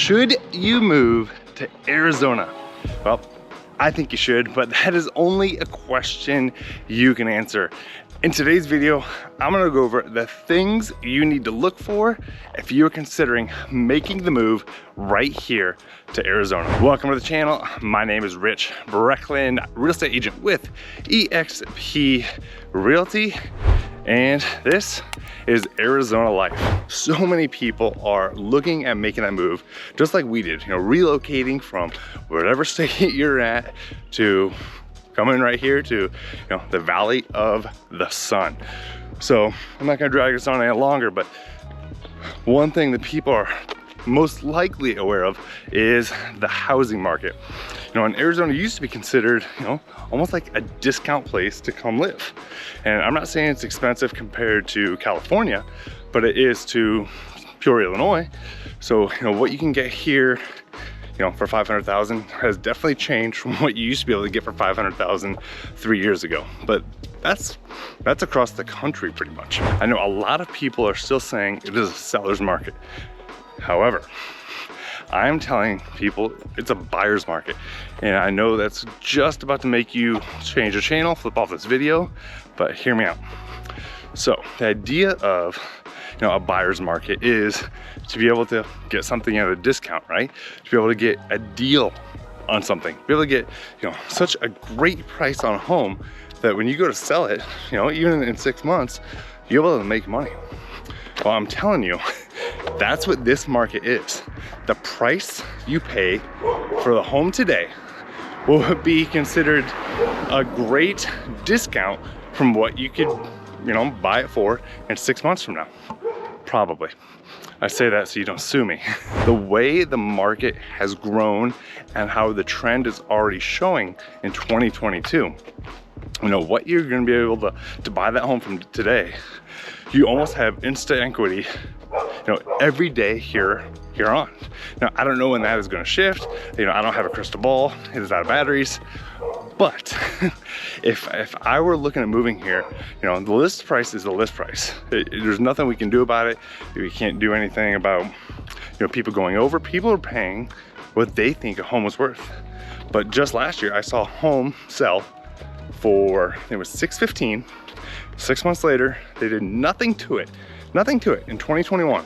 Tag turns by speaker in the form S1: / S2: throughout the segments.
S1: Should you move to Arizona? Well, I think you should, but that is only a question you can answer. In today's video, I'm gonna go over the things you need to look for if you're considering making the move right here to Arizona. Welcome to the channel. My name is Rich Brecklin, real estate agent with eXp Realty, and this is Arizona life. So many people are looking at making that move just like we did, relocating from whatever state you're at to coming right here to the Valley of the Sun. So I'm not gonna drag this on any longer, but one thing that people are most likely aware of is the housing market. In Arizona used to be considered, almost like a discount place to come live. And I'm not saying it's expensive compared to California, but it is to Peoria, Illinois. So, what you can get here, for 500,000 has definitely changed from what you used to be able to get for 500,000 3 years ago. But that's across the country pretty much. I know a lot of people are still saying it is a seller's market. However, I'm telling people it's a buyer's market. And I know that's just about to make you change the channel, flip off this video, but hear me out. So the idea of a buyer's market is to be able to get something at a discount, right? To be able to get a deal on something, be able to get such a great price on a home that when you go to sell it, even in 6 months, you're able to make money. Well, I'm telling you, that's what this market is. The price you pay for the home today will be considered a great discount from what you could, buy it for in 6 months from now. Probably. I say that so you don't sue me. The way the market has grown and how the trend is already showing in 2022, what you're gonna be able to buy that home from today, you almost have instant equity, every day here on. Now, I don't know when that is gonna shift. I don't have a crystal ball, it is out of batteries. But if I were looking at moving here, the list price is the list price. There's nothing we can do about it. We can't do anything about, people going over. People are paying what they think a home was worth. But just last year, I saw a home sell for, it was $615. 6 months later, they did nothing to it in 2021.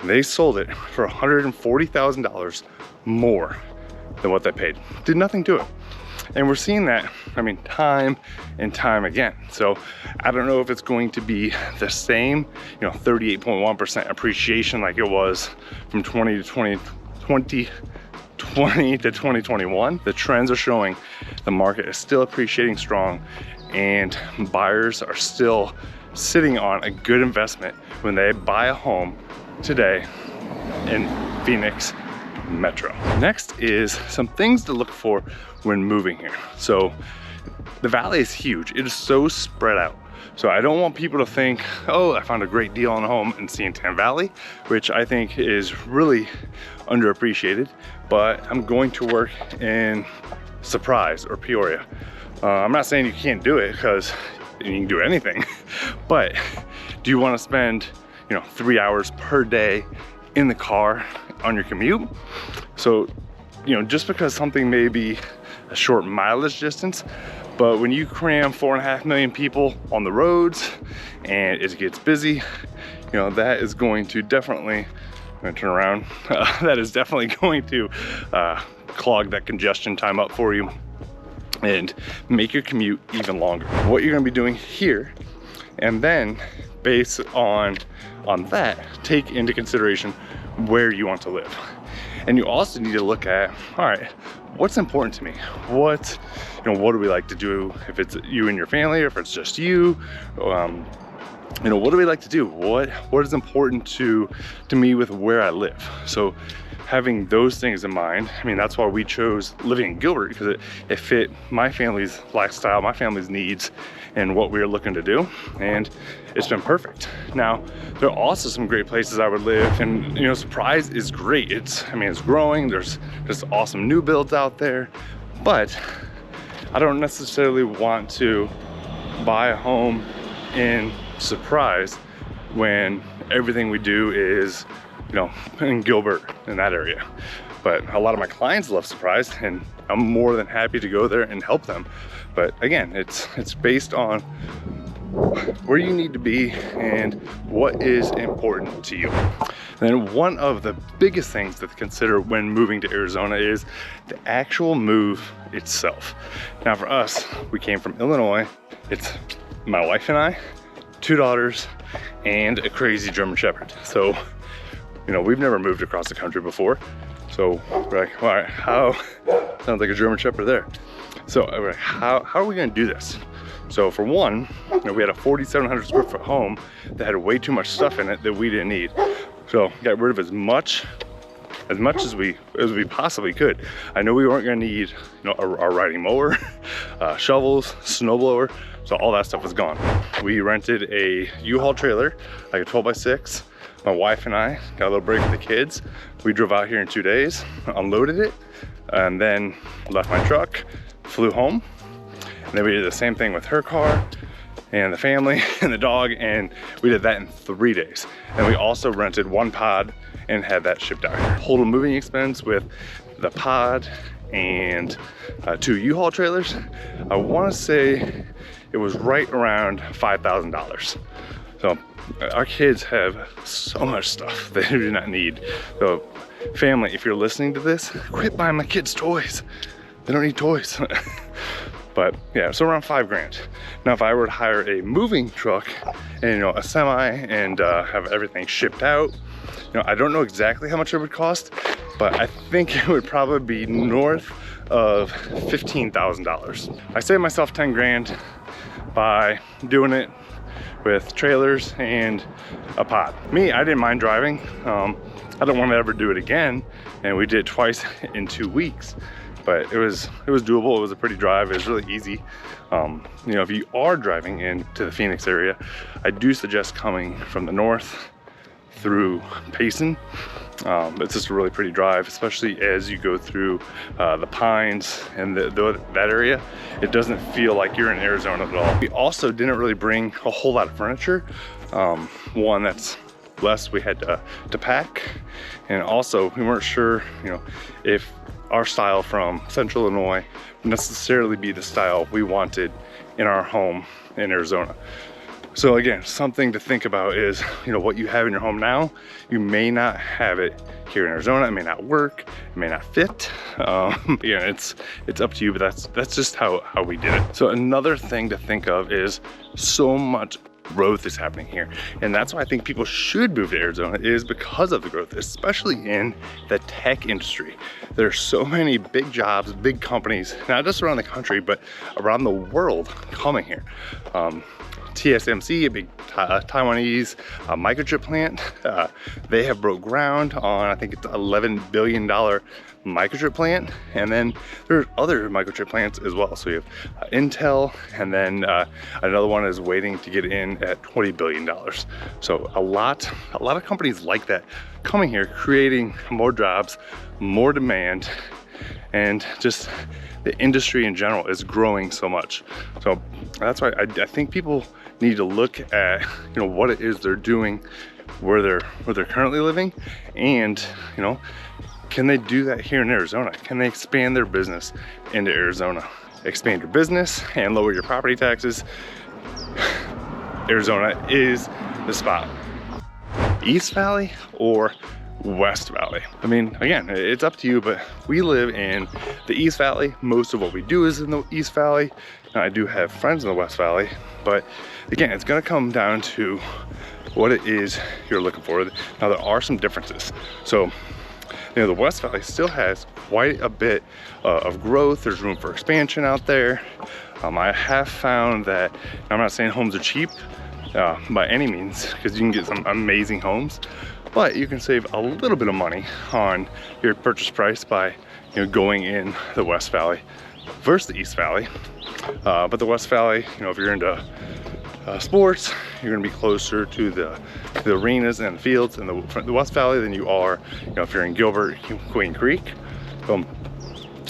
S1: They sold it for $140,000 more than what they paid. Did nothing to it. And we're seeing that, time and time again. So I don't know if it's going to be the same, 38.1% appreciation like it was from 2020 to 2021. The trends are showing the market is still appreciating strong, and buyers are still sitting on a good investment when they buy a home today in Phoenix Metro. Next is some things to look for when moving here. So the valley is huge. It is so spread out. So I don't want people to think, oh, I found a great deal on a home in San Valley, which I think is really underappreciated, but I'm going to work in Surprise or Peoria. I'm not saying you can't do it, because you can do anything, but do you want to spend 3 hours per day in the car on your commute? So just because something may be a short mileage distance, but when you cram 4.5 million people on the roads and it gets busy, that is going to definitely, I'm gonna turn around, that is definitely going to clog that congestion time up for you and make your commute even longer. What you're gonna be doing here, and then based on that, take into consideration where you want to live. And you also need to look at, all right, what's important to me? What do we like to do if it's you and your family, or if it's just you? What do we like to do? What is important to me with where I live? So having those things in mind, that's why we chose living in Gilbert, because it fit my family's lifestyle, my family's needs, and what we were looking to do, and it's been perfect. Now, there are also some great places I would live, and Surprise is great. It's growing. There's just awesome new builds out there, but I don't necessarily want to buy a home in Surprise when everything we do is you know, in Gilbert, in that area. But a lot of my clients love Surprise, and I'm more than happy to go there and help them. But again, it's based on where you need to be and what is important to you. And then one of the biggest things to consider when moving to Arizona is the actual move itself. Now for us, we came from Illinois. It's my wife and I, 2 daughters, and a crazy German Shepherd. So, you know, we've never moved across the country before. So we're like, all right, how, sounds like a German Shepherd there. So we're like, how are we gonna do this? So for one, you know, we had a 4,700 square foot home that had way too much stuff in it that we didn't need. So got rid of as much as we possibly could. I know we weren't gonna need, you know, our riding mower, shovels, snowblower, so all that stuff was gone. We rented a U-Haul trailer, like a 12x6. My wife and I got a little break with the kids. We drove out here in 2 days, unloaded it, and then left my truck, flew home. And then we did the same thing with her car and the family and the dog, and we did that in 3 days. And we also rented 1 pod and had that shipped out here. Total moving expense with the pod and 2 U-Haul trailers, I wanna say it was right around $5,000. So our kids have so much stuff they do not need. So family, if you're listening to this, quit buying my kids toys. They don't need toys. But yeah, so around 5 grand. Now, if I were to hire a moving truck and, you know, a semi and have everything shipped out, you know, I don't know exactly how much it would cost, but I think it would probably be north of $15,000. I saved myself 10 grand by doing it with trailers and a pod. Me, I didn't mind driving. I don't want to ever do it again, and we did it twice in 2 weeks. But it was doable. It was a pretty drive. It was really easy. You know, if you are driving into the Phoenix area, I do suggest coming from the north through Payson. It's just a really pretty drive, especially as you go through the Pines and that area. It doesn't feel like you're in Arizona at all. We also didn't really bring a whole lot of furniture. One, that's less we had to pack, and also we weren't sure, you know, if our style from Central Illinois would necessarily be the style we wanted in our home in Arizona. So again, something to think about is, you know, what you have in your home now, you may not have it here in Arizona. It may not work, it may not fit. Yeah, it's up to you, but that's just how we did it. So another thing to think of is so much growth is happening here, and that's why I think people should move to Arizona, is because of the growth, especially in the tech industry. There's so many big jobs, big companies, not just around the country, but around the world coming here. TSMC, a big Taiwanese microchip plant, they have broke ground on, I think it's $11 billion microchip plant, and then there's other microchip plants as well. So you have Intel, and then another one is waiting to get in at $20 billion. So a lot of companies like that coming here, creating more jobs, more demand, and just the industry in general is growing so much. So that's why I think people need to look at, you know, what it is they're doing, where they're currently living, and, you know, can they do that here in Arizona? Can they expand their business into Arizona? Expand your business and lower your property taxes. Arizona is the spot. East Valley or West Valley? I mean, again, it's up to you, but we live in the East Valley. Most of what we do is in the East Valley. Now, I do have friends in the West Valley, but again, it's gonna come down to what it is you're looking for. Now, there are some differences. So, you know, the West Valley still has quite a bit of growth. There's room for expansion out there. I have found that, I'm not saying homes are cheap by any means, because you can get some amazing homes, but you can save a little bit of money on your purchase price by, you know, going in the West Valley versus the East Valley. But the West Valley, you know, if you're into sports, you're gonna be closer to the arenas and the fields in the West Valley than you are, you know, if you're in Gilbert, Queen Creek.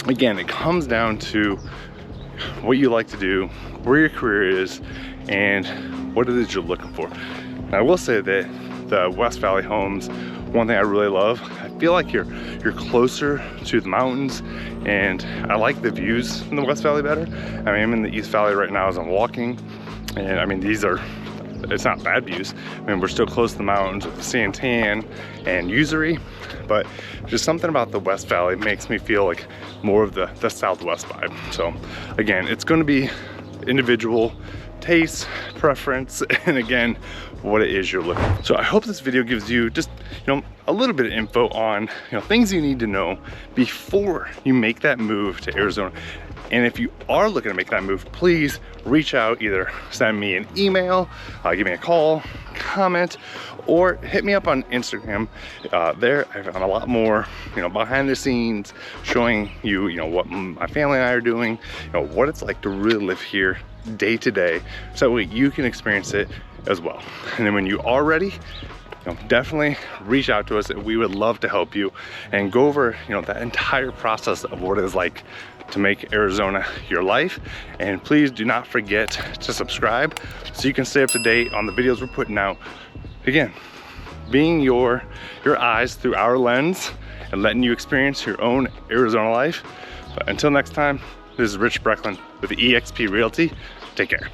S1: Again, it comes down to what you like to do, where your career is, and what it is you're looking for. Now, I will say that the West Valley homes, one thing I really love, I feel like you're closer to the mountains, and I like the views in the West Valley better. I mean, I'm in the East Valley right now as I'm walking, and I mean, it's not bad views. I mean, we're still close to the mountains with the Santan and Usery, but just something about the West Valley makes me feel like more of the Southwest vibe. So again, it's going to be individual taste, preference, and again, what it is you're looking for. So I hope this video gives you just, a little bit of info on, things you need to know before you make that move to Arizona. And if you are looking to make that move, please reach out, either send me an email, give me a call, comment, or hit me up on Instagram. There I've got a lot more, behind the scenes, showing you, what my family and I are doing, what it's like to really live here day to day, so that way you can experience it as well. And then when you are ready, definitely reach out to us. We would love to help you and go over, that entire process of what it is like to make Arizona your life. And please do not forget to subscribe so you can stay up to date on the videos we're putting out. Again, being your eyes through our lens and letting you experience your own Arizona life. But until next time, this is Rich Brecklin with EXP Realty. Take care.